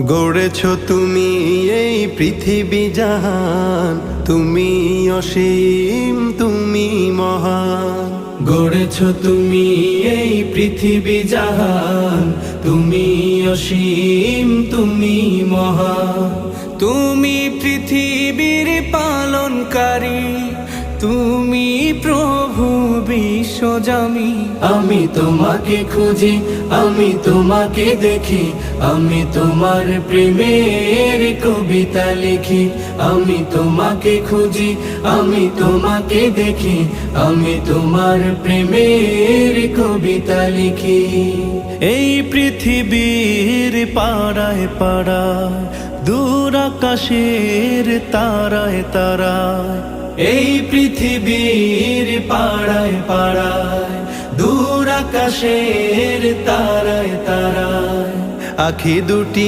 গড়েছ তুমি এই পৃথিবী জাহান, তুমি অসীম তুমি মহান। গড়েছ তুমি এই পৃথিবী জাহান, তুমি অসীম তুমি মহান। তুমি পৃথিবীর পালনকারী, তুমি প্রভু বিশ্বজামি। আমি তোমাকে খুঁজি, আমি তোমাকে দেখি, আমি তোমার প্রেমের কবিতা লিখি। আমি তোমাকে খুঁজি, আমি তোমাকে দেখি, আমি তোমার প্রেমের কবিতা লিখি। এই পৃথিবীর পাড়ায় পাড়ায়, দূর আকাশের তারায় তারায়, এই পৃথিবীর পাড়ায় পাড়ায়, দূর আকাশের তারায় তারায়, আখি দুটি